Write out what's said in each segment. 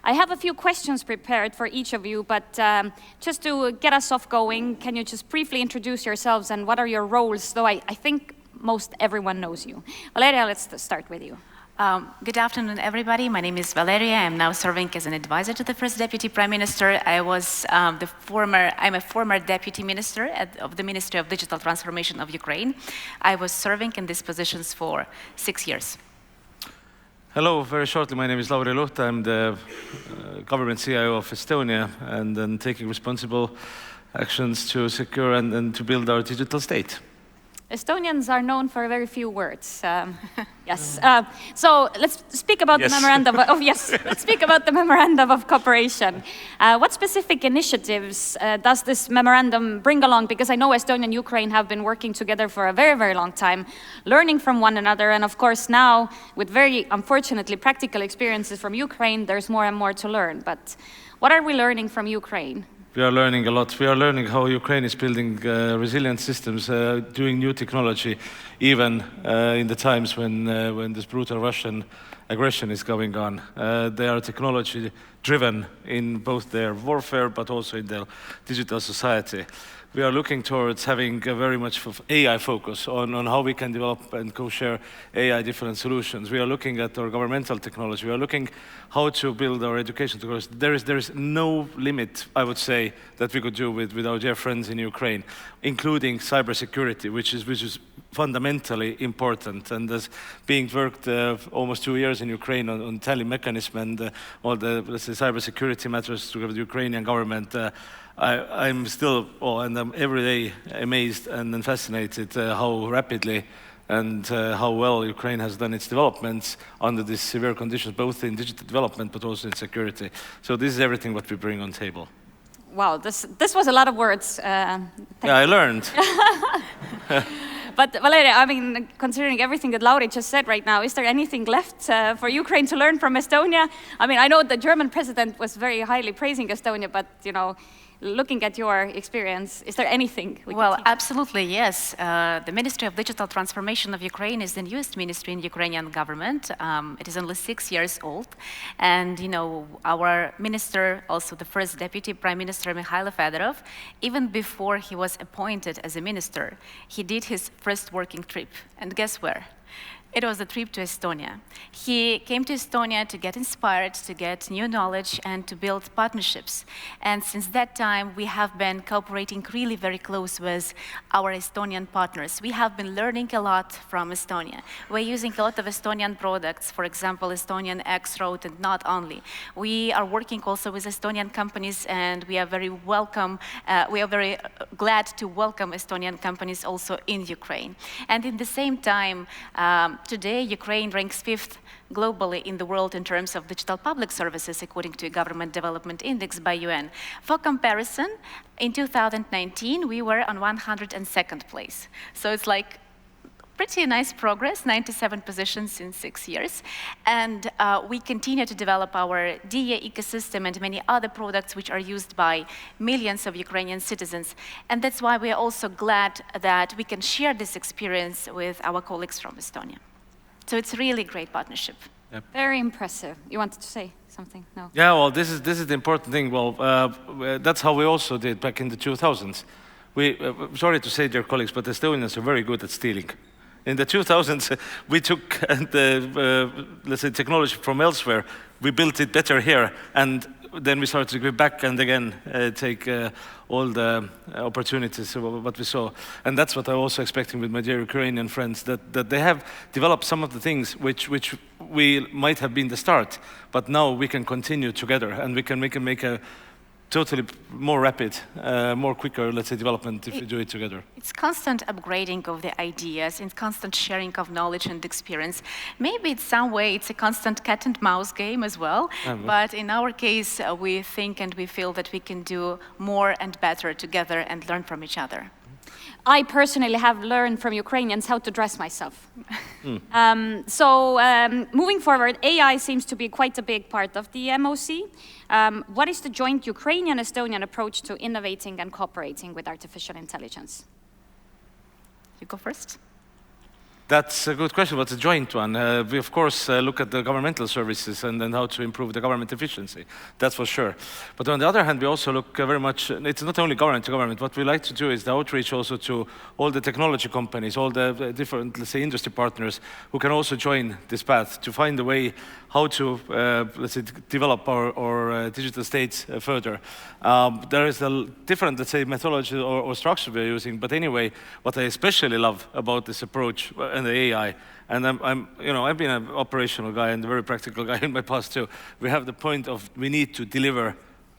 I have a few questions prepared for each of you, but just to get us off going, can you just briefly introduce yourselves and what are your roles? Though I think most everyone knows you. Valeriya, let's start with you. Good afternoon, everybody. My name is Valeriya. I'm now serving as an advisor to the First Deputy Prime Minister. I'm a former Deputy Minister of the Ministry of Digital Transformation of Ukraine. I was serving in these positions for 6 years. Hello, very shortly, my name is Lauri Luht. I'm the government CIO of Estonia and then taking responsible actions to secure and to build our digital state. Estonians are known for very few words. Yes. So let's speak about the memorandum of let's speak about the memorandum of cooperation. What specific initiatives does this memorandum bring along? Because I know Estonia and Ukraine have been working together for a very, very long time, learning from one another. And of course, now with very unfortunately practical experiences from Ukraine, there's more and more to learn. But what are we learning from Ukraine? We are learning a lot. We are learning how Ukraine is building resilient systems, doing new technology, even in the times when this brutal Russian aggression is going on. They are technology-driven in both their warfare, but also in their digital society. We are looking towards having a very much AI focus on how we can develop and co-share AI different solutions. We are looking at our governmental technology. We are looking how to build our education technology. There is no limit, I would say, that we could do with our dear friends in Ukraine, including cybersecurity, which is fundamentally important. And as being worked almost 2 years in Ukraine on tally mechanism and all the, let's say, cybersecurity matters together with the Ukrainian government, I'm still, and I'm every day amazed and fascinated how rapidly and how well Ukraine has done its developments under these severe conditions, both in digital development but also in security. So this is everything what we bring on table. Wow, this was a lot of words. Yeah, I learned. But Valeriya, I mean, considering everything that Lauri just said right now, is there anything left for Ukraine to learn from Estonia? I mean, I know the German president was very highly praising Estonia, but, you know, looking at your experience, is there anything we can teach? Absolutely, yes. The Ministry of Digital Transformation of Ukraine is the newest ministry in the Ukrainian government. It is only 6 years old. And, you know, our minister, also the first Deputy Prime Minister, Mikhail Fedorov, even before he was appointed as a minister, he did his first working trip. And guess where? It was a trip to Estonia. He came to Estonia to get inspired, to get new knowledge, and to build partnerships. And since that time, we have been cooperating really very close with our Estonian partners. We have been learning a lot from Estonia. We're using a lot of Estonian products, for example, Estonian X-Road, and not only. We are working also with Estonian companies, and we are very glad to welcome Estonian companies also in Ukraine. And in the same time, today, Ukraine ranks 5th globally in the world in terms of digital public services, according to a Government Development Index by UN. For comparison, in 2019, we were on 102nd place. So it's like pretty nice progress, 97 positions in 6 years. And we continue to develop our DA ecosystem and many other products which are used by millions of Ukrainian citizens. And that's why we are also glad that we can share this experience with our colleagues from Estonia. So it's really a great partnership. Yep. Very impressive. You wanted to say something? No? Yeah, well, this is the important thing. Well, that's how we also did back in the 2000s. Sorry to say, dear colleagues, but Estonians are very good at stealing. In the 2000s, we took let's say, technology from elsewhere. We built it better here, and then we started to go back and again take all the opportunities of what we saw. And that's what I'm also expecting with my dear Ukrainian friends, that they have developed some of the things which we might have been the start, but now we can continue together, and we can make a totally more rapid, more quicker, let's say, development if we do it together. It's constant upgrading of the ideas and constant sharing of knowledge and experience. Maybe in some way it's a constant cat and mouse game as well, but in our case, we think and we feel that we can do more and better together and learn from each other. I personally have learned from Ukrainians how to dress myself. Moving forward, AI seems to be quite a big part of the MOC. What is the joint Ukrainian-Estonian approach to innovating and cooperating with artificial intelligence? You go first. That's a good question, but it's a joint one. We, of course, look at the governmental services and then how to improve the government efficiency. That's for sure. But on the other hand, we also look very much, it's not only government to government. What we like to do is the outreach also to all the technology companies, all the different, let's say, industry partners who can also join this path to find a way how to, let's say, develop our digital states further. There is a different, let's say, methodology or structure we're using. But anyway, what I especially love about this approach and the AI, and I've been an operational guy and a very practical guy in my past too. We have the point of we need to deliver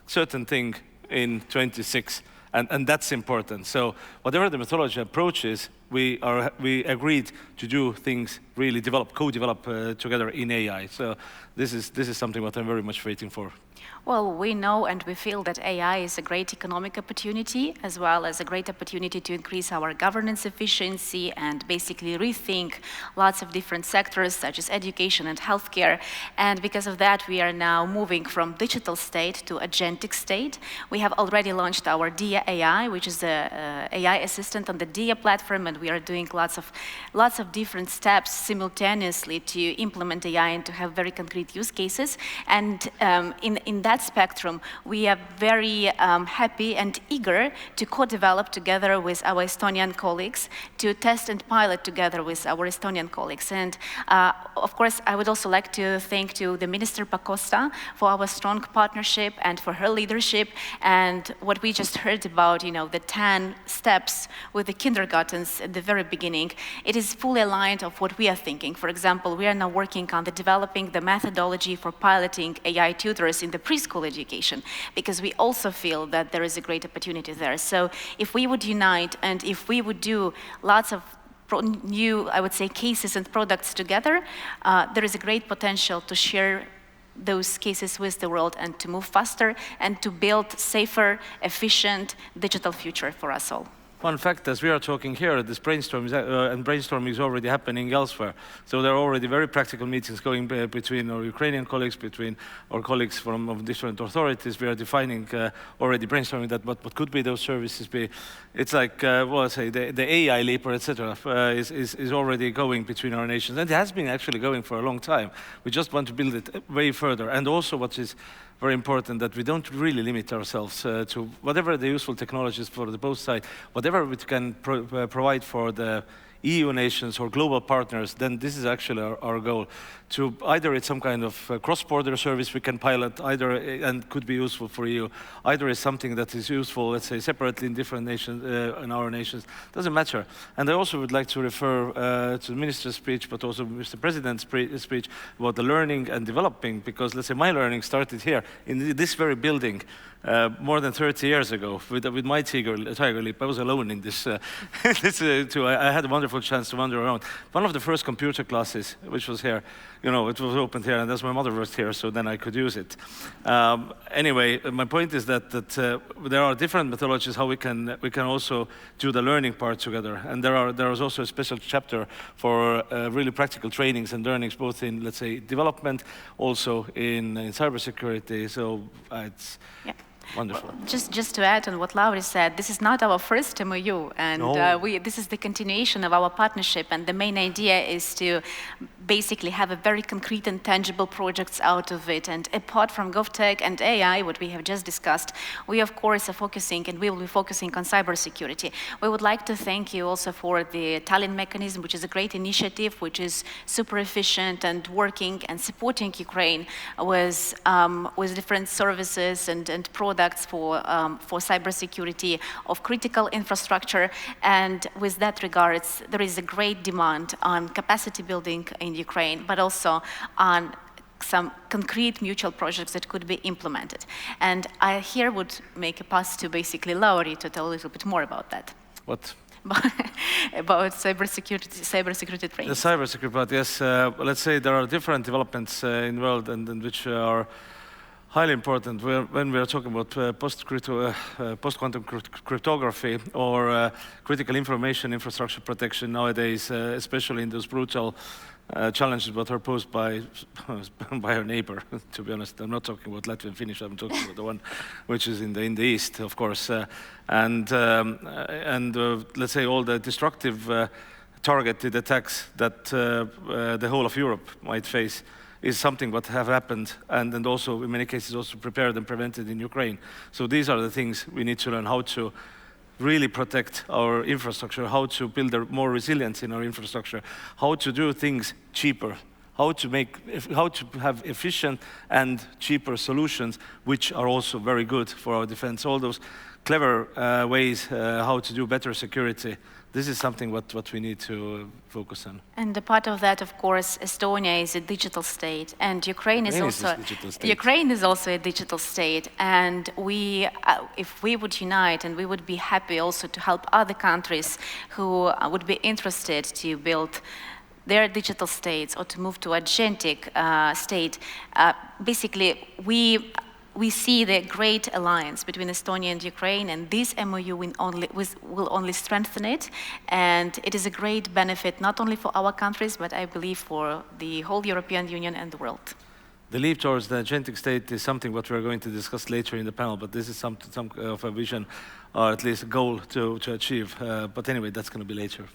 certain thing in 26, and that's important. So whatever the methodology approach is, we agreed to do things really co-develop together in AI. So this is something what I'm very much waiting for. Well, we know and we feel that AI is a great economic opportunity, as well as a great opportunity to increase our governance efficiency and basically rethink lots of different sectors, such as education and healthcare. And because of that, we are now moving from digital state to agentic state. We have already launched our DIA AI, which is the AI assistant on the DIA platform, and we are doing lots of different steps simultaneously to implement AI and to have very concrete use cases. And in that spectrum, we are very happy and eager to co-develop together with our Estonian colleagues, to test and pilot together with our Estonian colleagues. And of course, I would also like to thank to the Minister Pakosta for our strong partnership and for her leadership. And what we just heard about, the 10 steps with the kindergartens at the very beginning, it is fully aligned of what we are thinking. For example, we are now working on developing the methodology for piloting AI tutors in the preschool education, because we also feel that there is a great opportunity there. So if we would unite and if we would do lots of new, I would say, cases and products together, there is a great potential to share those cases with the world and to move faster and to build safer, efficient digital future for us all. Fun fact, as we are talking here, this brainstorming is already happening elsewhere. So there are already very practical meetings going between our Ukrainian colleagues, between our colleagues from different authorities. We are defining already brainstorming that what could be those services be. It's like, well, say the AI leaper, etc., is already going between our nations. And it has been actually going for a long time. We just want to build it way further. And also what is very important, that we don't really limit ourselves to whatever the useful technologies for the both sides, whatever we can provide for the EU nations or global partners, then this is actually our goal. To either it's some kind of cross-border service we can pilot, either and could be useful for EU, either it's something that is useful, let's say, separately in different nations, in our nations, doesn't matter. And I also would like to refer to the minister's speech, but also Mr. President's speech about the learning and developing, because let's say my learning started here in this very building more than 30 years ago with my tiger leap. I was alone in this. Too. I had a wonderful chance to wander around. One of the first computer classes, which was here, it was opened here, and as my mother worked here, so then I could use it. Anyway, my point is that there are different methodologies how we can also do the learning part together, and there is also a special chapter for really practical trainings and learnings, both in, let's say, development, also in cybersecurity. So it's. Yeah. Wonderful. Well, just to add on what Lauri said, this is not our first MOU, and this is the continuation of our partnership, and the main idea is to basically have a very concrete and tangible projects out of it. And apart from GovTech and AI, what we have just discussed, we of course are focusing, and we will be focusing on cybersecurity. We would like to thank you also for the Tallinn mechanism, which is a great initiative, which is super efficient and working and supporting Ukraine with different services and products for cybersecurity of critical infrastructure. And with that regards, there is a great demand on capacity building in Ukraine, but also on some concrete mutual projects that could be implemented. And I here would make a pass to basically Lauri to tell a little bit more about that. What? About cybersecurity training. The cybersecurity part, yes. Let's say there are different developments in the world and which are highly important when we are talking about post-quantum cryptography or critical information infrastructure protection nowadays, especially in those brutal challenges that are posed by our neighbor. To be honest, I'm not talking about Latvia and Finnish. I'm talking about the one which is in the east, of course, and let's say all the destructive targeted attacks that the whole of Europe might face is something what have happened, and also in many cases also prepared and prevented in Ukraine. So these are the things we need to learn, how to really protect our infrastructure, how to build more resilience in our infrastructure, how to do things cheaper, how to have efficient and cheaper solutions, which are also very good for our defense. All those clever ways how to do better security. This is something what we need to focus on. And a part of that, of course, Estonia is a digital state, and Ukraine is also a digital state. And we, if we would unite, and we would be happy also to help other countries who would be interested to build their digital states or to move to agentic state. Basically, we see the great alliance between Estonia and Ukraine, and this MOU will only strengthen it. And it is a great benefit, not only for our countries, but I believe for the whole European Union and the world. The leap towards the agentic state is something what we're going to discuss later in the panel, but this is some of a vision, or at least a goal to achieve. But anyway, that's going to be later.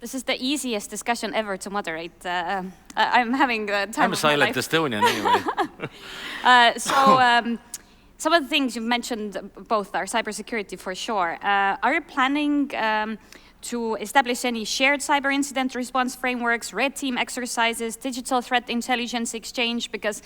This is the easiest discussion ever to moderate. I'm having time I'm a silent Estonian anyway. Some of the things you've mentioned both are cybersecurity for sure. Are you planning to establish any shared cyber incident response frameworks, red team exercises, digital threat intelligence exchange? Because,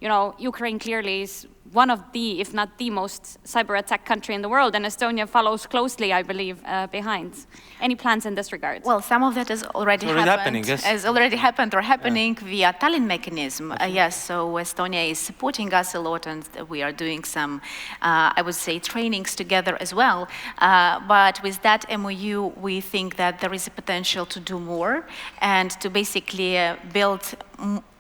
you know, Ukraine clearly is one of the, if not the most cyber attack country in the world, and Estonia follows closely, I believe, behind. Any plans in this regard? Well, some of that has already happened. Has already happened or happening via Tallinn mechanism. Yes, so Estonia is supporting us a lot, and we are doing some, I would say, trainings together as well. But with that MOU, we think that there is a potential to do more and to basically build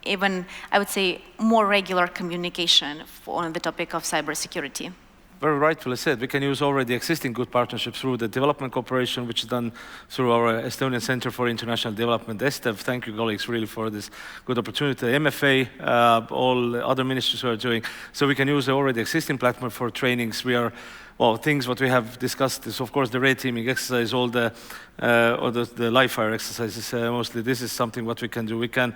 even, I would say, more regular communication on the topic of cybersecurity. Very rightfully said. We can use already existing good partnerships through the development cooperation, which is done through our Estonian Center for International Development, ESTEV. Thank you, colleagues, really for this good opportunity. MFA, all other ministries are doing. So we can use the already existing platform for trainings. We are, well, things what we have discussed is, of course, the red teaming exercise, all the live fire exercises. Mostly, this is something what we can do. We can.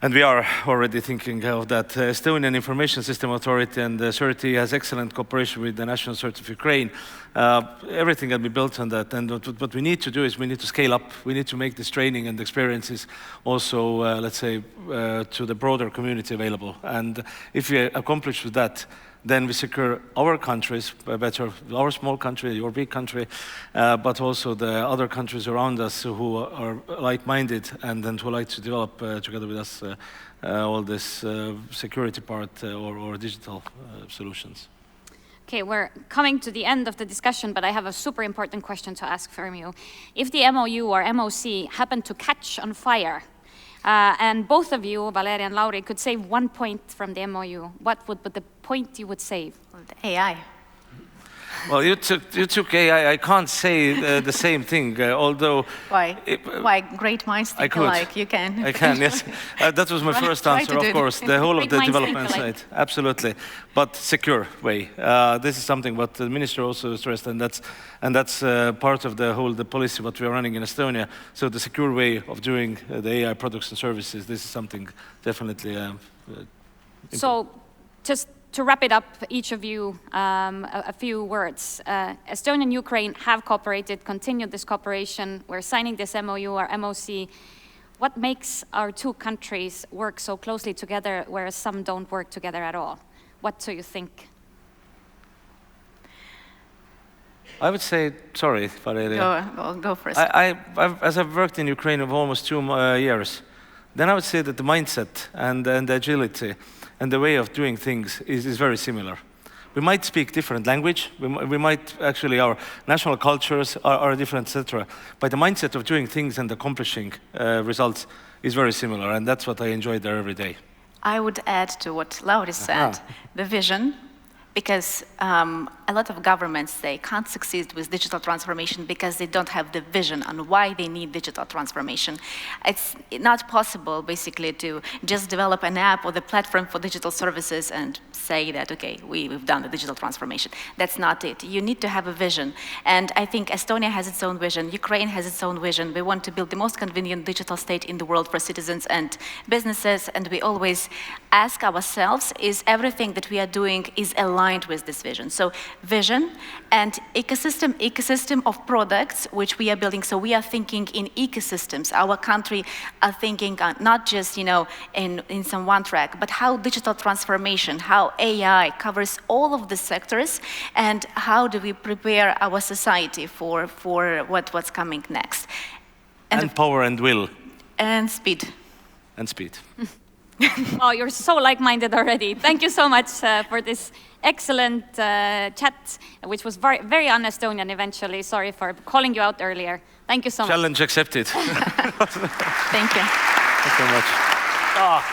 And we are already thinking of that. Estonian Information System Authority and CERT has excellent cooperation with the National CERT of Ukraine. Everything can be built on that. And what we need to do is we need to scale up. We need to make this training and experiences also, let's say, to the broader community available. And if we accomplish with that, then we secure our countries better, our small country, your big country, but also the other countries around us who are like-minded and who like to develop together with us all this security part or digital solutions. Okay, we're coming to the end of the discussion, but I have a super important question to ask from you. If the MOU or MOC happened to catch on fire, and both of you, Valeriya and Lauri, could save 1 point from the MOU, what would be the point you would save? Well, the AI. Well, you took AI. I can't say the same thing, although... Why? Why? Great minds think alike. You can. I can, yes. That was my first answer, of course. The whole of the development side. Absolutely. But secure way. This is something what the minister also stressed, and that's part of the policy what we are running in Estonia. So the secure way of doing the AI products and services, this is something definitely So, just to wrap it up, each of you, a few words. Estonia and Ukraine have cooperated, continued this cooperation. We're signing this MOU or MOC. What makes our two countries work so closely together, whereas some don't work together at all? What do you think? I would say, sorry, Valeriya. Go first. As I've worked in Ukraine for almost 2 years, then I would say that the mindset and the agility and the way of doing things is very similar. We might speak different language, we might actually, our national cultures are different, etc. But the mindset of doing things and accomplishing results is very similar, and that's what I enjoy there every day. I would add to what Lauri said, the vision because a lot of governments, they can't succeed with digital transformation because they don't have the vision on why they need digital transformation. It's not possible, basically, to just develop an app or the platform for digital services and say that, okay, we've done the digital transformation. That's not it. You need to have a vision. And I think Estonia has its own vision. Ukraine has its own vision. We want to build the most convenient digital state in the world for citizens and businesses. And we always ask ourselves, is everything that we are doing is aligned with this vision? So vision and ecosystem of products which we are building. So we are thinking in ecosystems. Our country are thinking not just, in some one track, but how digital transformation, how AI covers all of the sectors, and how do we prepare our society for what's coming next. And power and will. And speed. And speed. Oh, you're so like-minded already. Thank you so much for this excellent chat, which was very, very un-Estonian eventually. Sorry for calling you out earlier. Thank you so much. Challenge accepted. Thank you. Thank you so much.